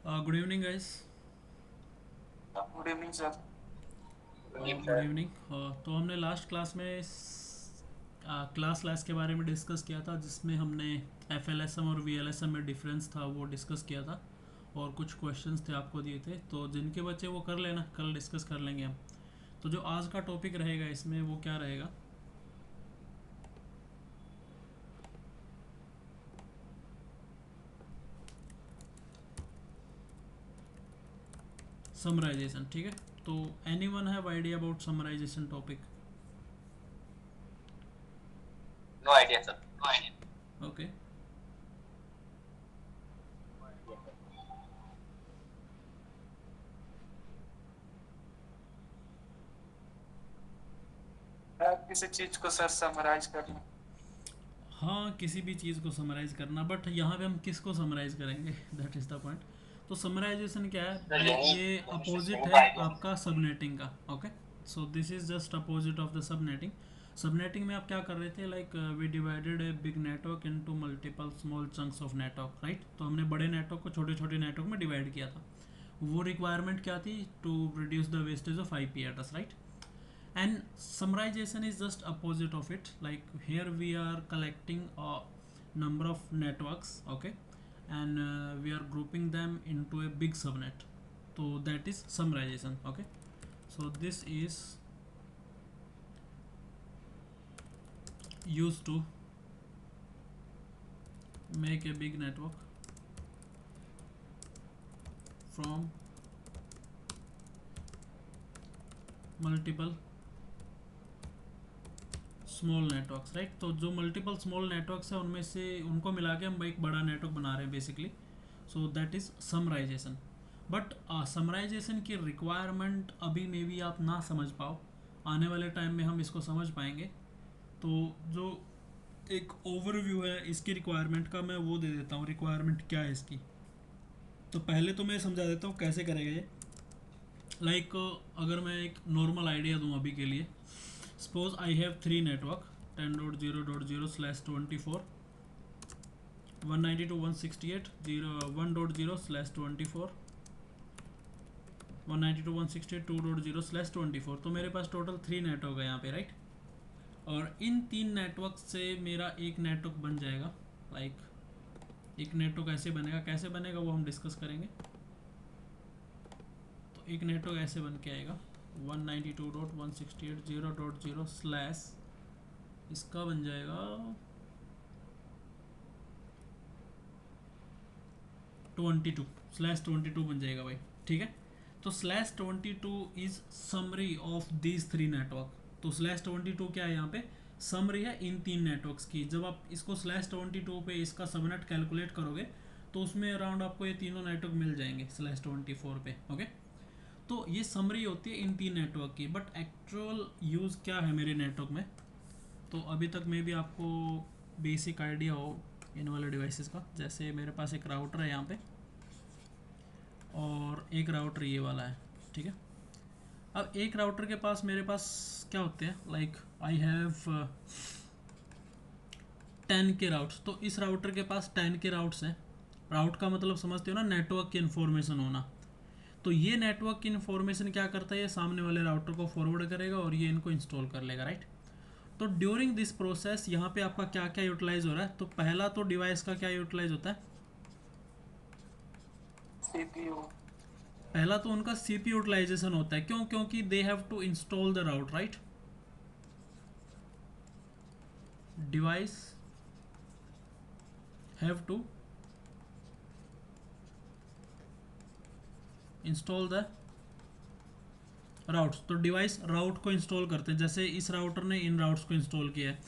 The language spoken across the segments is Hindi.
Good evening guys. Good evening sir. Good evening. तो हमने लास्ट क्लास में क्लास क्लास के बारे में डिस्कस किया था, जिसमें हमने एफ एल एस एम और वी एल एस एम में डिफरेंस था वो डिस्कस किया था, और कुछ क्वेश्चंस थे आपको दिए थे, तो जिनके बच्चे वो कर लेना, कल डिस्कस कर लेंगे हम। तो जो आज का टॉपिक रहेगा इसमें वो क्या रहेगा? समराइजेशन, ठीक है। तो any one have idea about summarization topic? No idea sir. Okay. किसी चीज को सर समराइज करना। हाँ, किसी भी चीज़ को समराइज़ करना, बट यहाँ पे हम किसको समराइज़ करेंगे? That is the point. तो समराइजेशन क्या है? सर लाइक यही ये मेरे अपोजिट को है आइडिया नहीं। आपका सबनेटिंग का। Okay, so this is just opposite of the subnetting. Subnetting में आप क्या कर रहे थे? Like we divided a big network into multiple small chunks of network, right? तो हमने बड़े नेटवर्क को छोटे छोटे नेटवर्क में डिवाइड किया था। वो रिक्वायरमेंट क्या थी? To reduce the wastage of IP address, right? And summarization is just opposite of it. Like here we are collecting a number of networks, okay, and we are grouping them into a big subnet. So that is summarization, okay. So this is used to make a big network from multiple small networks, right? तो जो मल्टीपल स्मॉल नेटवर्क्स है उनमें से उनको मिला के हम एक बड़ा नेटवर्क बना रहे हैं basically. So that is summarization. But summarization की रिक्वायरमेंट अभी मे बी आप ना समझ पाओ, आने वाले टाइम में हम इसको समझ पाएंगे। तो जो एक ओवरव्यू है इसकी रिक्वायरमेंट का, मैं वो दे देता हूँ, रिक्वायरमेंट क्या है इसकी। तो पहले तो मैं समझा देता हूँ कैसे करेगा ये। लाइक अगर मैं एक नॉर्मल आइडिया दूँ अभी के लिए, suppose I have three network 10.0.0/24, 192.168.0.1.0/24, 192.168.2.0/24। तो मेरे पास टोटल थ्री नेटवर्क है यहाँ पे, राइट? और इन तीन नेटवर्क से मेरा एक नेटवर्क बन जाएगा। लाइक एक नेटवर्क ऐसे बनेगा, कैसे बनेगा वो हम डिस्कस करेंगे। तो एक नेटवर्क ऐसे बन के आएगा 192.168.0.0 स्लैश, इसका बन जाएगा 22/22 बन जाएगा भाई, ठीक है। तो /22 is summary of these three network. तो /22 क्या है यहाँ पे? समरी है इन तीन नेटवर्क्स की। जब आप इसको /22 पे इसका सबनेट कैलकुलेट करोगे तो उसमें अराउंड आपको ये तीनों नेटवर्क मिल जाएंगे /24 पे, ओके। तो ये समरी होती है इन तीन नेटवर्क की, बट एक्चुअल यूज़ क्या है मेरे नेटवर्क में? तो अभी तक मे भी आपको बेसिक आइडिया हो इन वाले डिवाइसेस का। जैसे मेरे पास एक राउटर है यहाँ पे, और एक राउटर ये वाला है, ठीक है। अब एक राउटर के पास मेरे पास क्या होते हैं? लाइक आई हैव 10 के राउट्स। तो इस राउटर के पास 10 के राउट्स हैं। राउट का मतलब समझते हो ना, नेटवर्क की इन्फॉर्मेशन होना। तो ये नेटवर्क की इन्फॉर्मेशन क्या करता है? ये सामने वाले राउटर को फॉरवर्ड करेगा और ये इनको इंस्टॉल कर लेगा, राइट? तो ड्यूरिंग दिस प्रोसेस यहाँ पे आपका क्या क्या यूटिलाइज हो रहा है? तो पहला तो डिवाइस का क्या यूटिलाइज होता है? सीपीयू। पहला तो उनका सीपी यूटिलाइजेशन होता है। क्यों? क्योंकि they have to install the route, right? Device have to install the routes. तो डिवाइस राउट को इंस्टॉल करते हैं। जैसे इस राउटर ने इन राउट्स को इंस्टॉल किया है,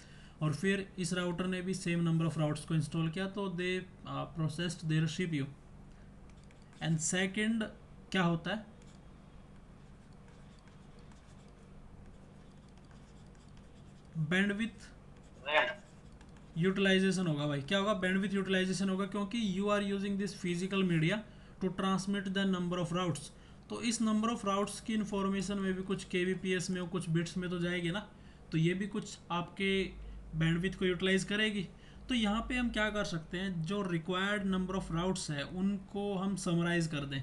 और फिर इस राउटर ने भी सेम नंबर ऑफ राउट्स को इंस्टॉल किया, तो they processed their CPU. And second क्या होता है? बैंडविथ यूटिलाइजेशन होगा भाई। क्या होगा? बैंडविथ यूटिलाइजेशन होगा, क्योंकि you are using this physical media to transmit the number of routes. तो इस नंबर ऑफ राउट्स की इंफॉर्मेशन में भी कुछ केबीपीएस में और कुछ बिट्स में तो जाएगी ना। तो ये भी कुछ आपके बैंडविथ को यूटिलाइज करेगी। तो यहाँ पे हम क्या कर सकते हैं, जो रिक्वायर्ड नंबर ऑफ राउट्स है उनको हम समराइज कर दें।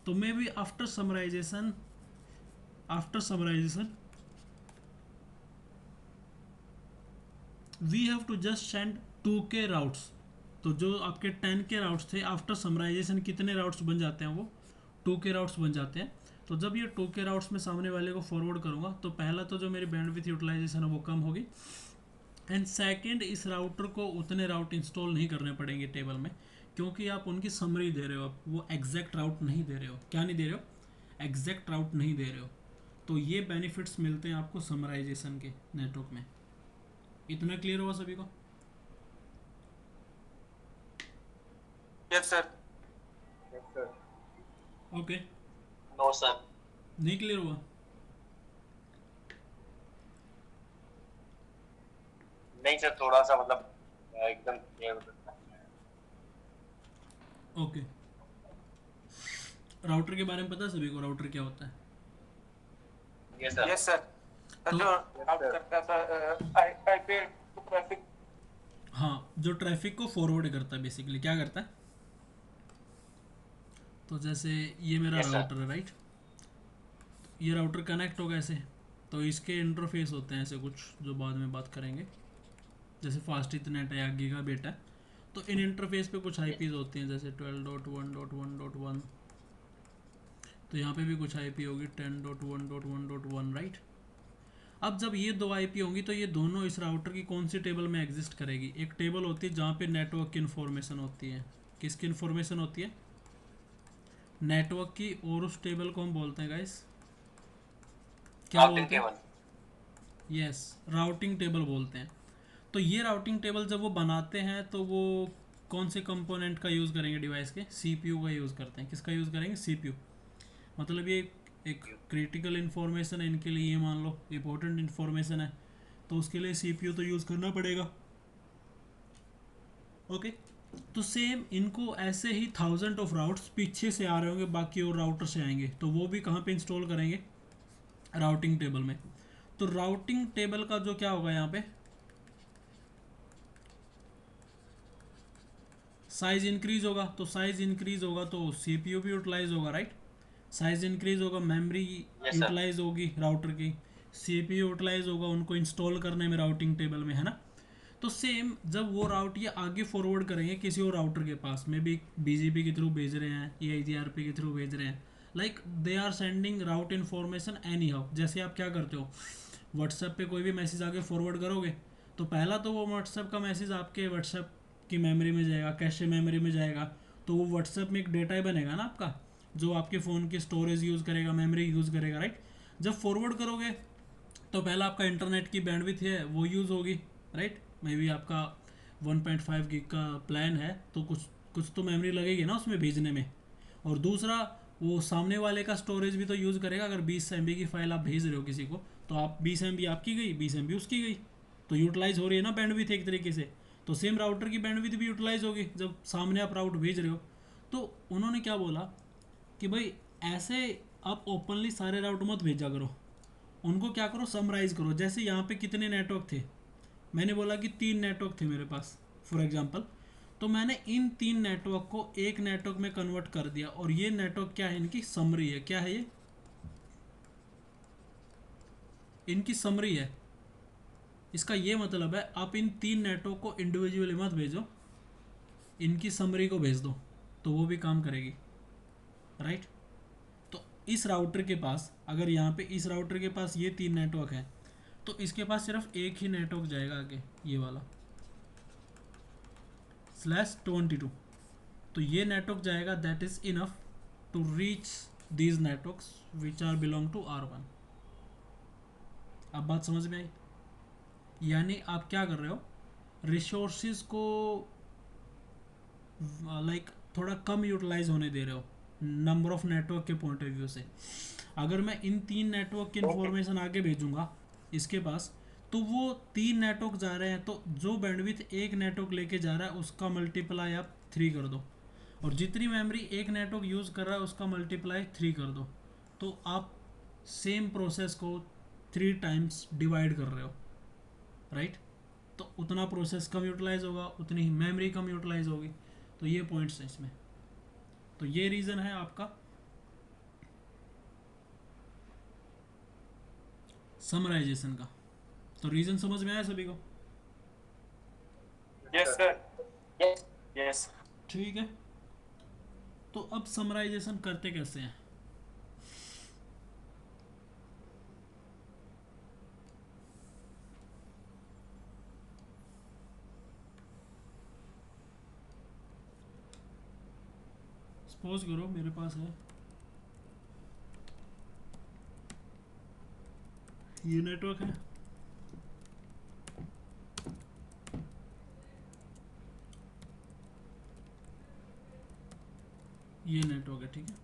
तो maybe after summarization we have to just send 2K routes. तो जो आपके 10K राउट्स थे, आफ्टर समराइजेशन कितने राउट्स बन जाते हैं, वो 2K राउट्स बन जाते हैं। तो जब ये 2K राउट्स में सामने वाले को फॉरवर्ड करूँगा तो पहला तो जो मेरी बैंडविड्थ यूटिलाइजेशन है वो कम होगी, एंड सेकंड इस राउटर को उतने राउट इंस्टॉल नहीं करने पड़ेंगे टेबल में, क्योंकि आप उनकी समरी दे रहे हो, आप वो एग्जैक्ट राउट नहीं दे रहे हो। क्या नहीं दे रहे हो? एग्जैक्ट राउट नहीं दे रहे हो। तो ये बेनिफिट्स मिलते हैं आपको समराइजेशन के नेटवर्क में। इतना क्लियर हुआ सभी को? Yes sir. Okay. No sir. नहीं क्लियर हुआ? नहीं सर, थोड़ा सा मतलब एकदम क्लियर होता है। ओके। राउटर के बारे में पता है सभी को, राउटर क्या होता है? Yes sir. तो जो आप करता था आईपी ट्रैफिक। हाँ, जो ट्रैफिक को फॉरवर्ड करता है, बेसिकली क्या करता है। तो जैसे ये मेरा Yes, sir. राउटर है, राइट। ये राउटर कनेक्ट होगा ऐसे, तो इसके इंटरफेस होते हैं ऐसे कुछ, जो बाद में बात करेंगे। जैसे फास्ट इथरनेट है या गीगाबिट है, तो इन इंटरफेस पे कुछ आईपीज होती हैं, जैसे 12.1.1.1। तो यहाँ पे भी कुछ आईपी होगी 10.1.1.1, राइट। अब जब ये दो आईपी होंगी तो ये दोनों इस राउटर की कौन सी टेबल में एग्जिस्ट करेगी? एक टेबल होती है जहाँ पे नेटवर्क की इन्फॉर्मेशन होती है। किसकी इन्फॉर्मेशन होती है? नेटवर्क की। और उस टेबल को हम बोलते हैं गाइस, क्या बोलते हैं? यस, राउटिंग टेबल बोलते हैं। तो ये राउटिंग टेबल जब वो बनाते हैं तो वो कौन से कंपोनेंट का यूज़ करेंगे डिवाइस के? सीपीयू का यूज़ करते हैं। किसका यूज़ करेंगे? सीपीयू। मतलब ये एक क्रिटिकल इन्फॉर्मेशन है इनके लिए, ये मान लो इम्पोर्टेंट इन्फॉर्मेशन है, तो उसके लिए सीपीयू तो यूज़ करना पड़ेगा। ओके। तो सेम इनको ऐसे ही 1000 ऑफ राउट्स पीछे से आ रहे होंगे, बाकी और राउटर से आएंगे, तो वो भी कहाँ पे इंस्टॉल करेंगे? राउटिंग टेबल में। तो राउटिंग टेबल का जो क्या होगा यहाँ पे, साइज इंक्रीज होगा। तो साइज इंक्रीज होगा तो सीपीयू भी यूटिलाइज होगा, राइट। साइज इंक्रीज होगा, मेमोरी यूटिलाइज होगी राउटर की, सीपीयू यूटिलाइज होगा उनको इंस्टॉल करने में राउटिंग टेबल में, है ना। तो सेम जब वो राउट ये आगे फॉरवर्ड करेंगे किसी और राउटर के पास में भी, बीजीपी के थ्रू भेज रहे हैं या ईजीआरपी के थ्रू भेज रहे हैं, like they are sending route information anyhow. जैसे आप क्या करते हो, व्हाट्सएप पे कोई भी मैसेज आगे फॉरवर्ड करोगे तो पहला तो वो व्हाट्सएप का मैसेज आपके व्हाट्सएप की मेमोरी में जाएगा, कैशे मेमोरी में जाएगा। तो वो व्हाट्सएप में एक डेटा ही बनेगा ना आपका, जो आपके फ़ोन की स्टोरेज यूज़ करेगा, मेमोरी यूज़ करेगा, राइट। जब फॉरवर्ड करोगे तो पहला आपका इंटरनेट की बैंडविड्थ है वो यूज़ होगी, राइट। मे बी आपका 1.5 गिग का प्लान है तो कुछ कुछ तो मेमोरी लगेगी ना उसमें भेजने में। और दूसरा, वो सामने वाले का स्टोरेज भी तो यूज़ करेगा। अगर 20 MB की फ़ाइल आप भेज रहे हो किसी को, तो आप 20 MB आपकी गई, 20 MB उसकी गई, तो यूटिलाइज हो रही है ना बैंडविड्थ एक तरीके से। तो सेम राउटर की बैंडविड्थ भी यूटिलाइज होगी जब सामने आप राउट भेज रहे हो। तो उन्होंने क्या बोला कि भाई ऐसे आप ओपनली सारे राउट मत भेजा करो, उनको क्या करो, समराइज़ करो। जैसे यहाँ पे कितने नेटवर्क थे, मैंने बोला कि 3 नेटवर्क थे मेरे पास फॉर एग्जांपल, तो मैंने इन 3 नेटवर्क को एक नेटवर्क में कन्वर्ट कर दिया, और ये नेटवर्क क्या है, इनकी समरी है। क्या है ये? इनकी समरी है। इसका ये मतलब है आप इन 3 नेटवर्क को इंडिविजुअली मत भेजो, इनकी समरी को भेज दो, तो वो भी काम करेगी, राइट। तो इस राउटर के पास, अगर यहाँ पे इस राउटर के पास ये 3 नेटवर्क हैं, तो इसके पास सिर्फ एक ही नेटवर्क जाएगा आगे, ये वाला /22। तो ये नेटवर्क जाएगा, that is enough to reach these networks which are belong to R1। अब बात समझ में आई? यानी आप क्या कर रहे हो, रिसोर्सिस को लाइक थोड़ा कम यूटिलाइज होने दे रहे हो नंबर ऑफ नेटवर्क के पॉइंट ऑफ व्यू से। अगर मैं इन 3 नेटवर्क की इन्फॉर्मेशन आगे भेजूंगा इसके पास, तो वो 3 नेटवर्क जा रहे हैं, तो जो बैंडविड्थ एक नेटवर्क लेके जा रहा है उसका मल्टीप्लाई आप 3 कर दो, और जितनी मेमोरी एक नेटवर्क यूज़ कर रहा है उसका मल्टीप्लाई 3 कर दो। तो आप सेम प्रोसेस को 3 टाइम्स डिवाइड कर रहे हो, राइट। तो उतना प्रोसेस कम यूटिलाइज होगा, उतनी ही मेमोरी कम यूटिलाइज होगी। तो ये पॉइंट्स हैं इसमें। तो ये रीज़न है आपका समराइजेशन का। तो रीज़न समझ में आया सभी को? Yes sir. Yes yes. ठीक है। तो अब समराइजेशन करते कैसे हैं? सपोज करो मेरे पास है ये नेटवर्क है, ये नेटवर्क है, ठीक है।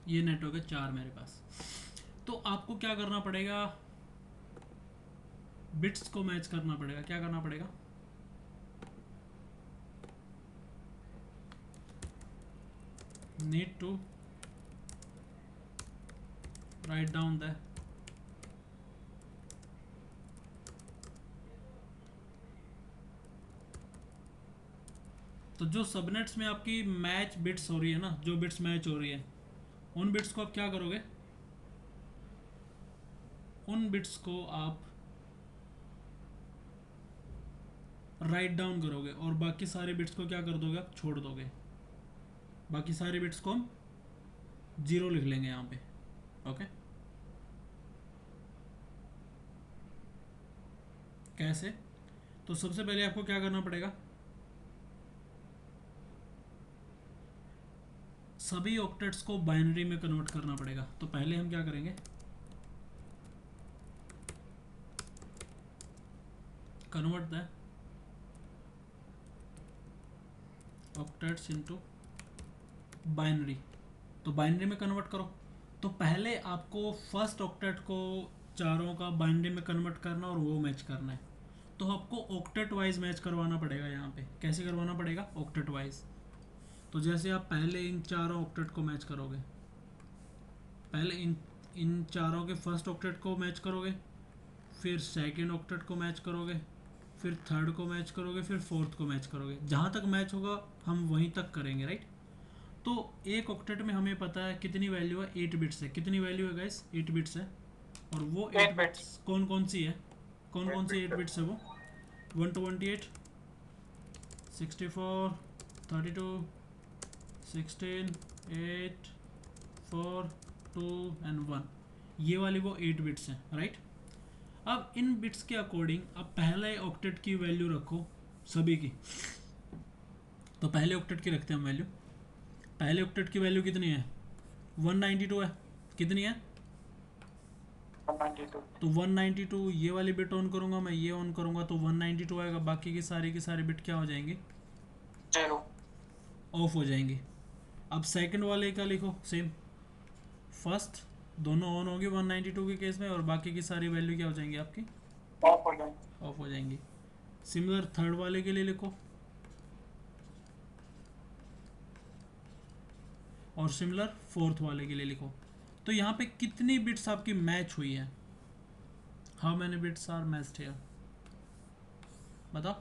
ये नेटवर्क है 4 मेरे पास। तो आपको क्या करना पड़ेगा? बिट्स को मैच करना पड़ेगा। क्या करना पड़ेगा? Need to write down the तो जो सबनेट्स में आपकी मैच बिट्स हो रही है ना, जो बिट्स मैच हो रही है, उन बिट्स को आप क्या करोगे? उन बिट्स को आप राइट डाउन करोगे और बाकी सारे बिट्स को क्या कर दोगे? आप छोड़ दोगे। बाकी सारे बिट्स को हम 0 लिख लेंगे यहाँ पे। ओके, कैसे? तो सबसे पहले आपको क्या करना पड़ेगा? सभी ऑक्टेट्स को बाइनरी में कन्वर्ट करना पड़ेगा। तो पहले हम क्या करेंगे? Convert the octets into binary. तो बाइनरी में कन्वर्ट करो। तो पहले आपको फर्स्ट ऑक्टेट को चारों का बाइनरी में कन्वर्ट करना और वो मैच करना है। तो आपको ऑक्टेट वाइज मैच करवाना पड़ेगा। यहाँ पे कैसे करवाना पड़ेगा? Octet wise. तो जैसे आप पहले इन चारों ऑक्टेट को मैच करोगे, पहले इन चारों के फर्स्ट ऑक्टेट को मैच करोगे, फिर सेकंड ऑक्टेट को मैच करोगे, फिर थर्ड को मैच करोगे, फिर फोर्थ को मैच करोगे। जहाँ तक मैच होगा हम वहीं तक करेंगे, राइट। तो एक ऑक्टेट में हमें पता है कितनी वैल्यू है? 8 बिट्स है। कितनी वैल्यू है गाइस? 8 बिट्स है। और वो 8 बिट्स कौन कौन सी है? कौन कौन सी 8 बिट्स है वो? 128, 64, 32, 16, 8, 4, 2 एंड 1। ये वाली वो 8 बिट्स हैं, राइट। अब इन बिट्स के अकॉर्डिंग अब पहले ऑक्टेट की वैल्यू रखो सभी की। तो पहले ऑक्टेट की रखते हैं हम वैल्यू। पहले ऑक्टेट की वैल्यू कितनी है? 192 है। कितनी है? 192। तो 192 ये वाली बिट ऑन करूंगा मैं, ये ऑन करूंगा तो 192 आएगा। बाकी की सारी बिट क्या हो जाएंगी? 0 ऑफ हो जाएंगी। अब सेकंड वाले का लिखो सेम। फर्स्ट दोनों ऑन होगी 192 के केस में, और बाकी की सारी वैल्यू क्या हो जाएंगी आपकी? ऑफ हो जाएंगे। ऑफ हो जाएंगी। सिमिलर थर्ड वाले के लिए लिखो, और सिमिलर फोर्थ वाले के लिए लिखो। तो यहाँ पे कितनी बिट्स आपकी मैच हुई है? How many bits are matched here? बताओ।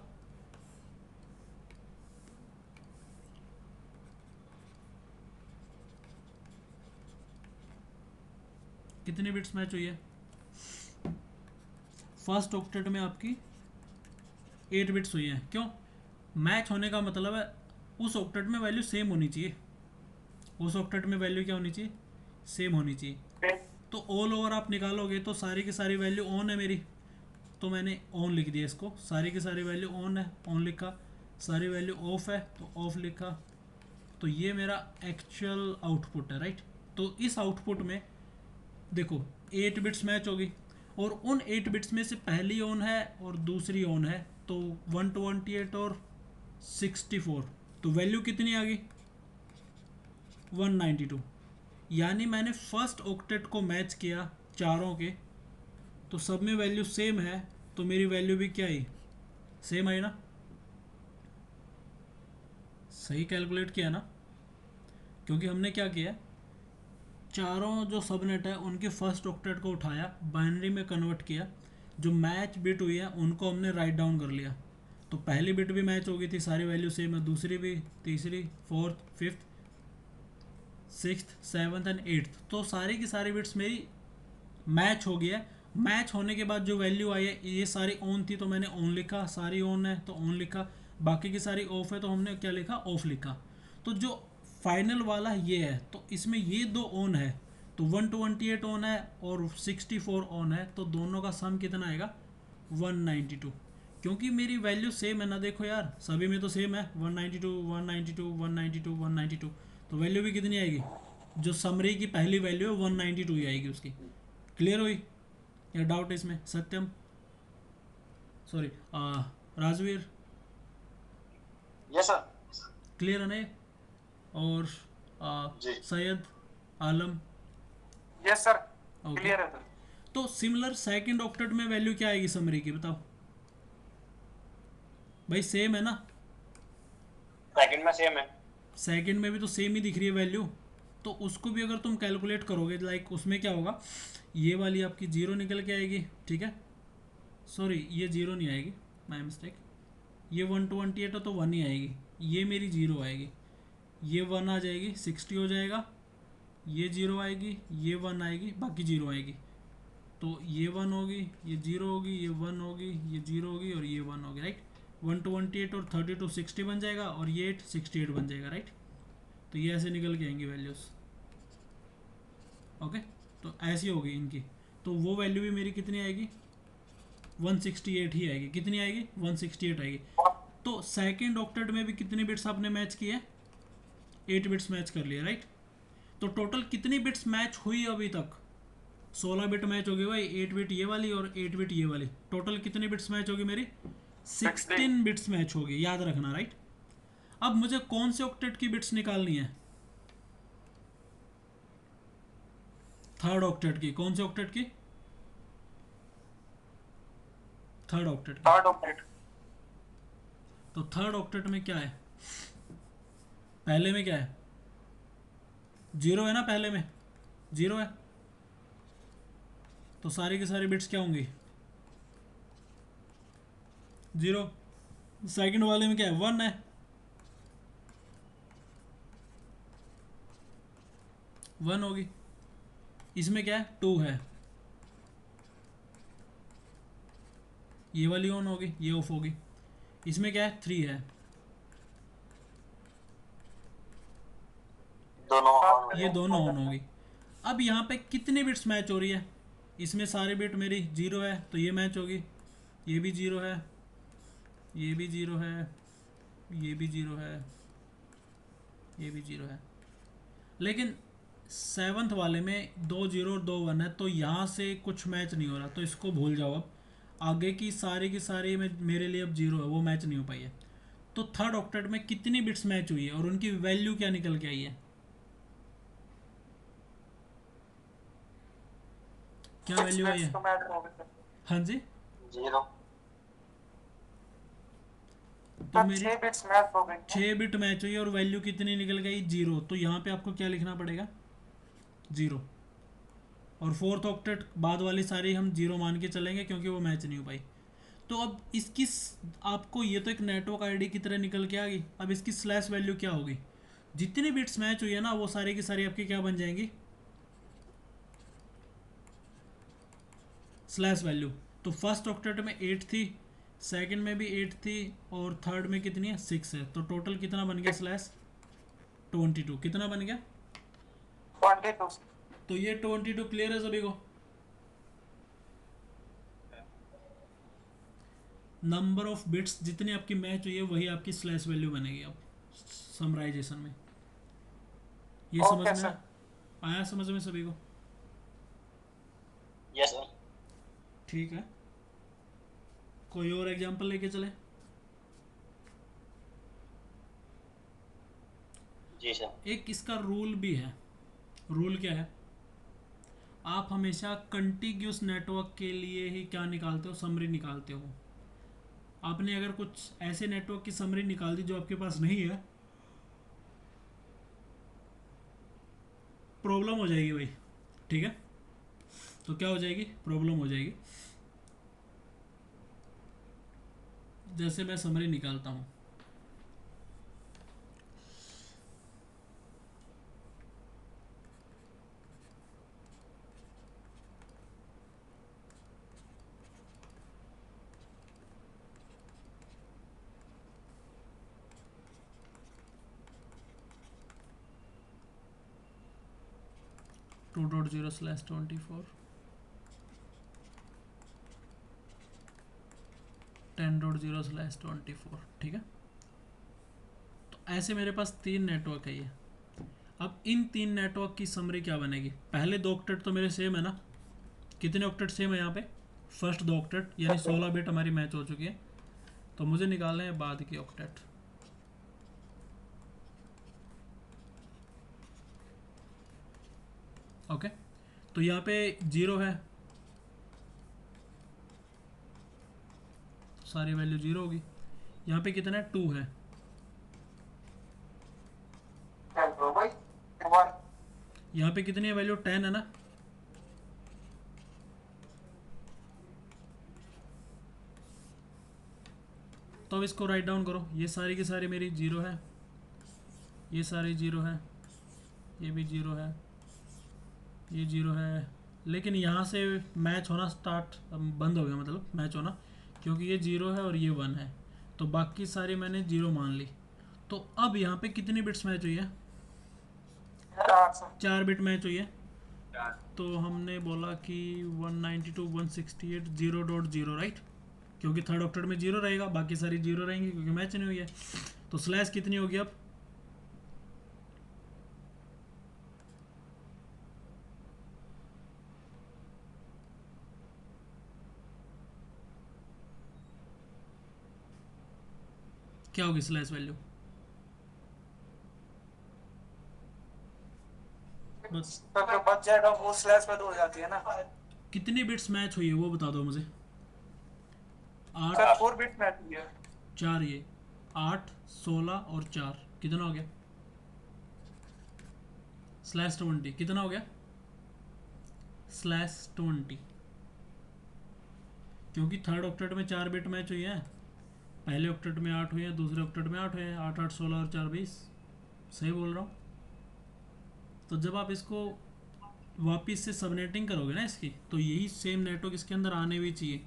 कितनी बिट्स मैच हुई है? फर्स्ट ऑक्टेट में आपकी 8 बिट्स हुई हैं। क्यों? मैच होने का मतलब है उस ऑक्टेट में वैल्यू सेम होनी चाहिए। उस ऑक्टेट में वैल्यू क्या होनी चाहिए? सेम होनी चाहिए। तो ऑल ओवर आप निकालोगे तो सारी की सारी वैल्यू ऑन है मेरी, तो मैंने ऑन लिख दिया इसको। सारी की सारी वैल्यू ऑन है, ऑन लिखा। सारी वैल्यू ऑफ है तो ऑफ लिखा। तो ये मेरा एक्चुअल आउटपुट है, राइट। तो इस आउटपुट में देखो 8 बिट्स मैच होगी, और उन 8 बिट्स में से पहली ऑन है और दूसरी ऑन है, तो 128 और 64। तो वैल्यू कितनी आ गई? 192। यानी मैंने फर्स्ट ऑक्टेट को मैच किया चारों के, तो सब में वैल्यू सेम है, तो मेरी वैल्यू भी क्या आई? सेम आई ना। सही कैलकुलेट किया ना, क्योंकि हमने क्या किया? चारों जो सबनेट है उनके फर्स्ट ऑक्टेट को उठाया, बाइनरी में कन्वर्ट किया, जो मैच बिट हुई है उनको हमने राइट डाउन कर लिया। तो पहली बिट भी मैच हो गई थी, सारी वैल्यू सेम है, दूसरी भी, तीसरी, fourth, fifth, sixth, seventh and eighth, तो सारी की सारी बिट्स मेरी मैच हो गया। मैच होने के बाद जो वैल्यू आई है ये सारी ऑन थी तो मैंने ऑन लिखा, सारी ऑन है तो ऑन लिखा, बाकी की सारी ऑफ है तो हमने क्या लिखा, ऑफ लिखा। तो जो फाइनल वाला ये है तो इसमें ये दो ऑन है, तो 128 ऑन है और 64 ऑन है, तो दोनों का सम कितना आएगा, 192। क्योंकि मेरी वैल्यू सेम है ना, देखो यार सभी में तो सेम है, 192 192 192 192, तो वैल्यू भी कितनी आएगी, जो समरी की पहली वैल्यू है 192 ही आएगी उसकी। क्लियर हुई या डाउट इसमें, Satyam, sorry Rajveer, yes sir. Clear है ना ये? और जी Syed Alam, yes sir, okay. Clear है सर। तो सिमिलर सेकंड ऑक्टेट में वैल्यू क्या आएगी समरी की, बताओ भाई, सेम है ना, सेकंड में सेम है। सेकंड में भी तो सेम ही दिख रही है वैल्यू, तो उसको भी अगर तुम कैलकुलेट करोगे लाइक उसमें क्या होगा, ये वाली आपकी जीरो निकल के आएगी, ठीक है, सॉरी ये जीरो नहीं आएगी, माई मिस्टेक, ये 128 है तो 1 ही आएगी, ये मेरी जीरो आएगी, ये 1 आ जाएगी, 60 हो जाएगा, ये जीरो आएगी, ये 1 आएगी, बाकी जीरो आएगी, तो ये 1 होगी, ये जीरो होगी, ये 1 होगी, ये जीरो होगी और ये 1 होगी, राइट। 128 और 32 60 बन जाएगा और ये 8 68 बन जाएगा, राइट। तो ये ऐसे निकल के आएंगी वैल्यूज़, ओके। तो ऐसी होगी इनकी, तो वो वैल्यू भी मेरी कितनी आएगी, 168 ही आएगी, कितनी आएगी, 168 आएगी। तो सेकंड ऑक्टेट में भी कितने बिट्स आपने मैच किए, 8 बिट्स मैच कर लिए, राइट। तो टोटल कितनी बिट्स मैच हुई अभी तक, 16 बिट मैच होगी भाई, 8 बिट ये वाली और 8 बिट ये वाली, टोटल कितनी बिट्स मैच होगी मेरी, 16 बिट्स मैच होगी, याद रखना, राइट। अब मुझे कौन से ऑक्टेट की बिट्स निकालनी है, थर्ड ऑक्टेट की, कौन से ऑक्टेट की, थर्ड ऑक्टेट की। Third octet. तो थर्ड ऑक्टेट में क्या है, पहले में क्या है, जीरो है ना, पहले में जीरो है, तो सारी की सारी बिट्स क्या होंगी, जीरो। सेकंड वाले में क्या है, 1 है, 1 होगी। इसमें क्या है, 2 है, ये वाली ऑन होगी, ये ऑफ होगी। इसमें क्या है, 3 है, दोनों ये दोनों ऑन होगी। अब यहाँ पे कितनी बिट्स मैच हो रही है, इसमें सारे बिट मेरी जीरो है तो ये मैच होगी, ये भी जीरो है, ये भी जीरो है, ये भी जीरो है, ये भी जीरो है। लेकिन सेवन्थ वाले में 2 जीरो और 2 1 है, तो यहाँ से कुछ मैच नहीं हो रहा, तो इसको भूल जाओ। अब आगे की सारी में मेरे लिए अब जीरो है, वो मैच नहीं हो पाई है। तो थर्ड ऑक्टेट में कितनी बिट्स मैच हुई है और उनकी वैल्यू क्या निकल के आई है, क्या वैल्यू आई है, तो मैच हो गए सर। हाँ जी। जीरो। तो मेरी 6 बिट्स मैच हो गई। 6 बिट मैच हुई और वैल्यू कितनी निकल गई, जीरो। तो यहाँ पे आपको क्या लिखना पड़ेगा, जीरो। और फोर्थ ऑक्टेट बाद वाली सारी हम जीरो मान के चलेंगे क्योंकि वो मैच नहीं हो पाई। तो अब इसकी आपको ये तो एक नेटवर्क आईडी की तरह निकल के आ गई। अब इसकी स्लैश वैल्यू क्या होगी, जितनी बिट्स मैच हुई है ना वो सारी की सारी आपकी क्या बन जाएंगी, स्लैश वैल्यू। तो फर्स्ट ऑक्टेट में 8 थी, सेकंड में भी 8 थी और थर्ड में कितनी है, 6 है। तो टोटल कितना बन गया स्लैश, 22। कितना बन गया, 22। तो ये 22 क्लियर है सभी को। नंबर ऑफ बिट्स जितनी आपकी मैच हुई है वही आपकी स्लैश वैल्यू बनेगी अब समराइजेशन में। ये Okay, समझ में sir. आया, समझ में सभी को, यस सर। ठीक है। कोई और एग्जांपल लेके चले, जी सर। एक इसका रूल भी है। रूल क्या है, आप हमेशा कंटिग्यूस नेटवर्क के लिए ही क्या निकालते हो, समरी निकालते हो। आपने अगर कुछ ऐसे नेटवर्क की समरी निकाल दी जो आपके पास नहीं है, प्रॉब्लम हो जाएगी भाई, ठीक है। तो क्या हो जाएगी, प्रॉब्लम हो जाएगी। जैसे मैं समरी निकालता हूँ, टू डॉट जीरो स्लैश 24 10.0/24, ठीक है। तो ऐसे मेरे पास 3 नेटवर्क है ये। अब इन 3 नेटवर्क की समरी क्या बनेगी, पहले 2 ऑक्टेट तो मेरे सेम है ना, कितने ऑक्टेट सेम है यहाँ पे, फर्स्ट 2 ऑक्टेट यानी 16 बिट हमारी मैच हो चुकी है। तो मुझे निकालने हैं बाद की ऑक्टेट। ओके, तो यहाँ पे 0 है, सारी वैल्यू 0 होगी। यहाँ पे कितना है, 2 है। भाई 1 यहाँ पे कितनी है वैल्यू, 10 है ना। तो अब इसको राइट डाउन करो, ये सारी की सारी मेरी 0 है, ये सारी 0 है, ये भी 0 है, ये 0 है। लेकिन यहाँ से मैच होना स्टार्ट बंद हो गया, मतलब मैच होना, क्योंकि ये 0 है और ये 1 है। तो बाकी सारी मैंने 0 मान ली। तो अब यहाँ पे कितनी बिट्स मैच हुई है, 4 सर 4 बिट मैच हुई है। तो हमने बोला कि 192.168 0.0, राइट, क्योंकि थर्ड ऑक्टेट में 0 रहेगा, बाकी सारी 0 रहेंगी क्योंकि मैच नहीं हुई है। तो स्लैश कितनी होगी अब, क्या होगी स्लैश वैल्यू, बस सर जो बच जाएगा वो स्लैश में हो जाती है ना कितनी बिट्स मैच हुई है वो बता दो मुझे। सर 8, 4 बिट में आती है 4, ये 8, 16 और 4 कितना हो गया, स्लैश 20 कितना हो गया, स्लैश 20। क्योंकि थर्ड ऑक्टेट में 4 बिट मैच हुई है, पहले ऑक्टेट में 8 हुए हैं, दूसरे ऑक्टेट में 8 हुए हैं, 8 8 16 और 4 20, सही बोल रहा हूँ। तो जब आप इसको वापिस से सबनेटिंग करोगे ना इसकी, तो यही सेम नेटवर्क इसके अंदर आने भी चाहिए।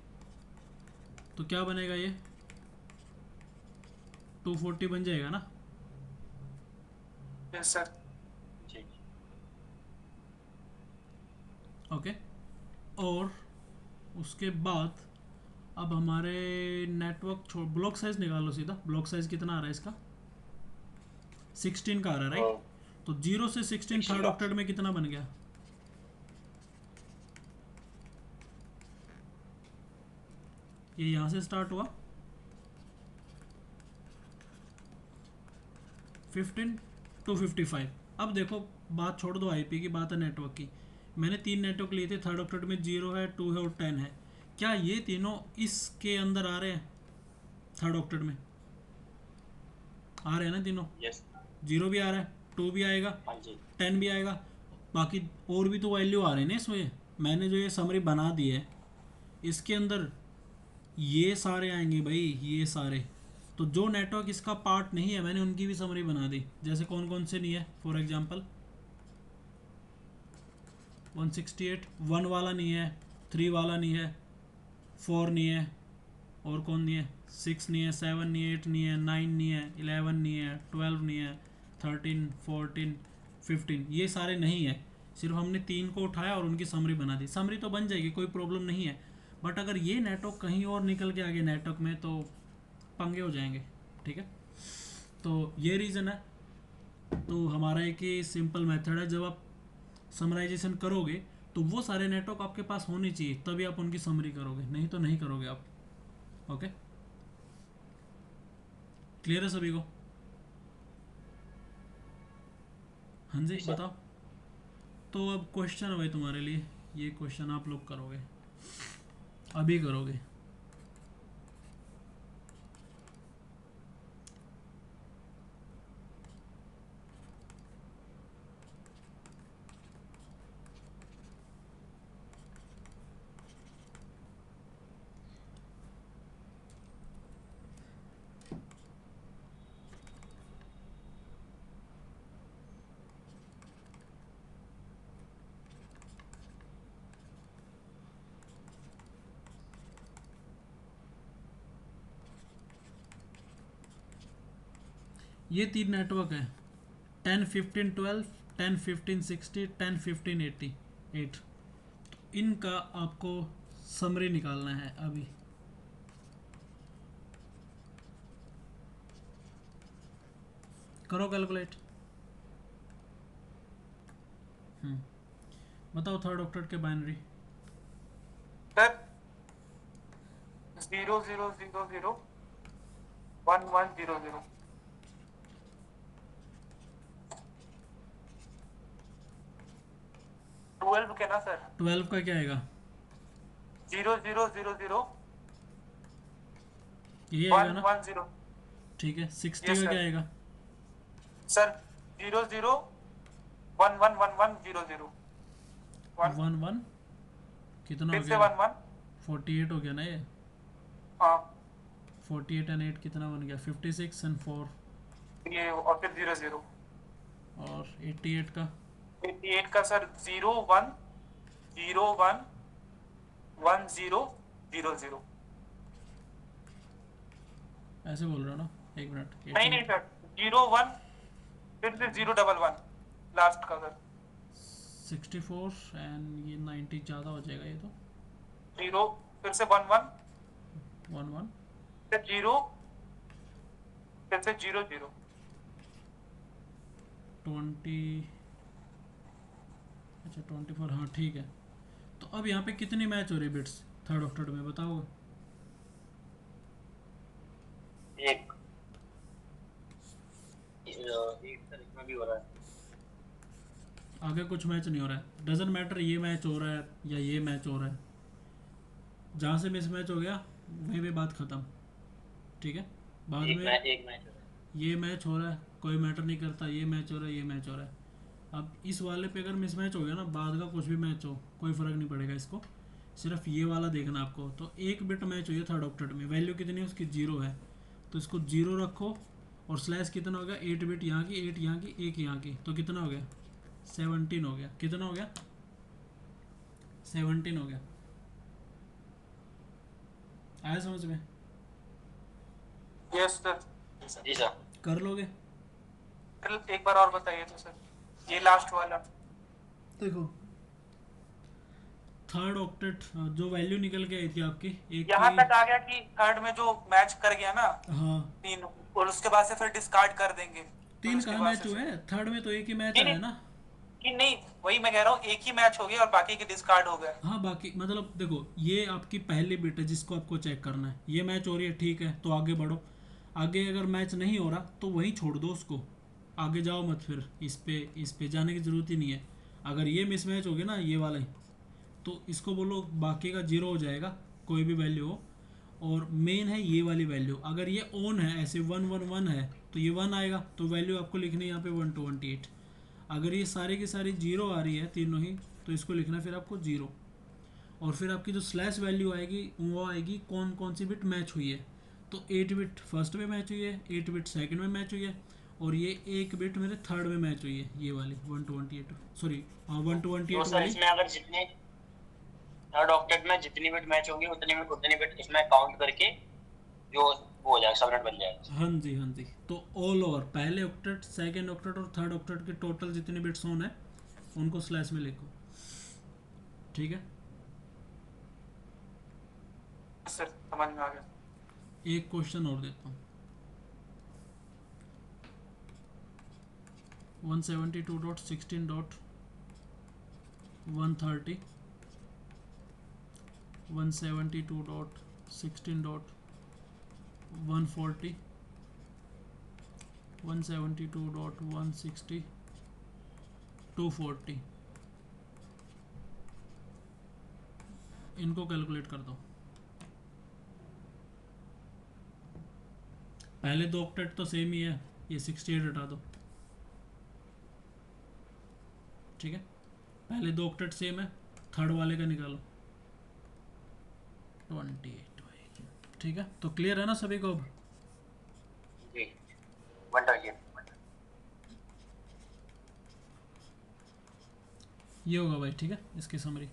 तो क्या बनेगा, ये 240 बन जाएगा ना। यस सर ठीक। ओके, और उसके बाद अब हमारे नेटवर्क ब्लॉक साइज निकालो सीधा, ब्लॉक साइज कितना आ रहा है इसका, 16 का आ रहा है, राइट। तो 0 से 16 थर्ड ऑक्टेट में कितना बन गया, ये यहाँ से स्टार्ट हुआ 15 to 55। अब देखो, बात छोड़ दो आईपी की, बात है नेटवर्क की। मैंने 3 नेटवर्क लिए थे, थर्ड ऑक्टेट में 0 है, 2 है और 10 है। क्या ये तीनों इसके अंदर आ रहे हैं, थर्ड ऑक्टेट में आ रहे हैं ना तीनों, यस। 0 भी आ रहा है, 2 भी आएगा, हाँ जी। 10 भी आएगा, बाकी और भी तो वैल्यू आ रही है ना इसमें। मैंने जो ये समरी बना दी है, इसके अंदर ये सारे आएंगे भाई, ये सारे। तो जो नेटवर्क इसका पार्ट नहीं है, मैंने उनकी भी समरी बना दी। जैसे कौन कौन से नहीं है, फॉर एग्जांपल 168 1 वाला नहीं है, 3 वाला नहीं है, 4 नहीं है, और कौन नहीं है, 6 नहीं है, 7 नहीं है, 8 नहीं है, 9 नहीं है, 11 नहीं है, 12 नहीं है, 13 14 15, ये सारे नहीं है। सिर्फ हमने 3 को उठाया और उनकी समरी बना दी। समरी तो बन जाएगी, कोई प्रॉब्लम नहीं है। बट अगर ये नेटवर्क कहीं और निकल के आगे नेटवर्क में, तो पंगे हो जाएंगे, ठीक है। तो ये रीज़न है। तो हमारा एक ही सिंपल मेथड है, जब आप समराइजेशन करोगे तो वो सारे नेटवर्क आपके पास होने चाहिए, तभी आप उनकी समरी करोगे, नहीं तो नहीं करोगे आप। ओके, क्लियर है सभी को, हाँ जी बताओ। तो अब क्वेश्चन है भाई तुम्हारे लिए, ये क्वेश्चन आप लोग करोगे, अभी करोगे। ये 3 नेटवर्क है, 10 15 12, 10 15 60, 10 15 80 8। तो इनका आपको समरी निकालना है अभी। करो कैलकुलेट। बताओ थर्ड ऑक्टेट के बाइनरी। सर 0000 1100 12 के ना सर? 12 का क्या आएगा? 0000 ये आएगा ना? 110। ठीक है। 60 यस का सर। क्या आएगा? सर 00111100 वन वन कितना हो फिर से गया? 11। 48 हो गया ना ये। हाँ 48 एंड 8 कितना बन गया? 56 एंड 4 ये, और फिर 00। और 88 का 88 का सर 01011000। ऐसे बोल रहा हो ना? एक मिनट। नहीं नहीं सर 01 फिर से 011 लास्ट का सर। 64 एंड ये 90 ज़्यादा हो जाएगा ये तो। 0 फिर से 11 11 फिर 0 फिर से 00। 20 अच्छा 24 हाँ ठीक है। तो अब यहाँ पे कितनी मैच हो रही बिट्स थर्ड ऑक्टेट में बताओ? एक सर इसमें भी हो रहा है। आगे कुछ मैच नहीं हो रहा है। डजंट मैटर ये मैच हो रहा है या ये मैच हो रहा है, जहाँ से मिस मैच हो गया वहीं पे बात ख़त्म। ठीक है। बाद एक में मैच हो रहा है। ये मैच हो रहा है कोई मैटर नहीं करता, ये मैच हो रहा है ये मैच हो रहा है। अब इस वाले पे अगर मिस मैच हो गया ना, बाद का कुछ भी मैच हो कोई फ़र्क नहीं पड़ेगा इसको, सिर्फ ये वाला देखना आपको। तो एक बिट मैच हुई है थर्ड ऑक्टेट में, वैल्यू कितनी है उसकी? 0 है। तो इसको 0 रखो और स्लैश कितना हो गया? 8 बिट यहाँ की, 8 यहाँ की, 1 यहाँ की, तो कितना हो गया? 17 हो गया। कितना हो गया? 17 हो गया। आया समझ में? Yes sir. जी सर। कर लोगे? एक बार और बताइए तो सर, ये लास्ट वाला। देखो थर्ड ऑक्टेट जो वैल्यू निकल के आई थी आपकी एक यहाँ की। तक आ गया कि थर्ड में जो मैच कर गया ना हाँ 3, और उसके बाद से फिर डिस्कार्ड कर देंगे। फिर 3 उसके कहाँ बाद मैच से हुए हैं? थर्ड में तो एक ही मैच नहीं आया नहीं ना। कि नहीं, वही मैं कह रहा हूँ, एक ही मैच हो गया और बाकी के डिस्कार्ड हो गए। हाँ बाकी मतलब देखो ये आपकी पहली बिट है जिसको आपको चेक करना है। ये मैच हो रही है ठीक है, तो आगे बढ़ो। आगे अगर मैच नहीं हो रहा तो वहीं छोड़ दो उसको, आगे जाओ मत। फिर इस पे जाने की ज़रूरत ही नहीं है। अगर ये मिस मैच हो गया ना ये वाला ही, तो इसको बोलो बाकी का 0 हो जाएगा कोई भी वैल्यू हो। और मेन है ये वाली वैल्यू, अगर ये ऑन है ऐसे 111 है तो ये 1 आएगा, तो वैल्यू आपको लिखनी है यहाँ पे 128। अगर ये सारी की सारी 0 आ रही है तीनों ही, तो इसको लिखना है फिर आपको 0। और फिर आपकी जो स्लैश वैल्यू आएगी वो आएगी कौन कौन सी बिट मैच हुई है। तो 8 बिट फर्स्ट में मैच हुई है, 8 बिट सेकंड में मैच हुई है, और ये 1 बिट मेरे थर्ड में मैच हुई है, ये वाली 128 सॉरी हाँ तो 128 सर वाली। इसमें अगर जितने थर्ड ऑक्टेट में जितनी बिट मैच होंगी उतनी बिट इसमें काउंट करके जो वो हो जाएगा सबनेट बन जाएगा। हाँ जी हाँ जी। तो ऑल ओवर पहले ऑक्टेट सेकंड ऑक्टेट और थर्ड ऑक्टेट के टोटल जितने बिट्स ऑन है उनको स्लैश में लिखो। ठीक है। सर समझ में आ गया। एक क्वेश्चन और देता हूँ। 172.16.130 172.16.140 172.160 240 इनको कैलकुलेट कर दो। पहले दो ऑक्टेट तो सेम ही है, ये 68 हटा दो। ठीक है। पहले दो ऑक्टेट सेम है, थर्ड वाले का निकालो 28 भाई। ठीक है। तो क्लियर है ना सभी को अब? जी 128। ये होगा भाई। ठीक है इसकी समरी।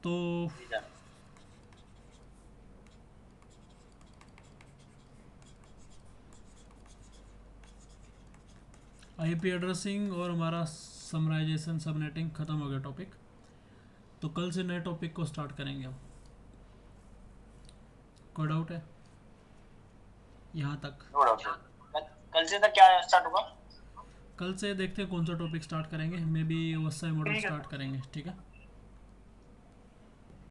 तो जी सर। आईपी एड्रेसिंग और हमारा समराइजेशन सबनेटिंग ख़त्म हो गया टॉपिक। तो कल से नए टॉपिक को स्टार्ट करेंगे हम। कोई डाउट है यहाँ तक? No doubt sir. कल से तक क्या स्टार्ट होगा? कल से देखते हैं कौन सा टॉपिक स्टार्ट करेंगे, मे बी ओएसआई मॉडल ठीक है। स्टार्ट करेंगे, ठीक है।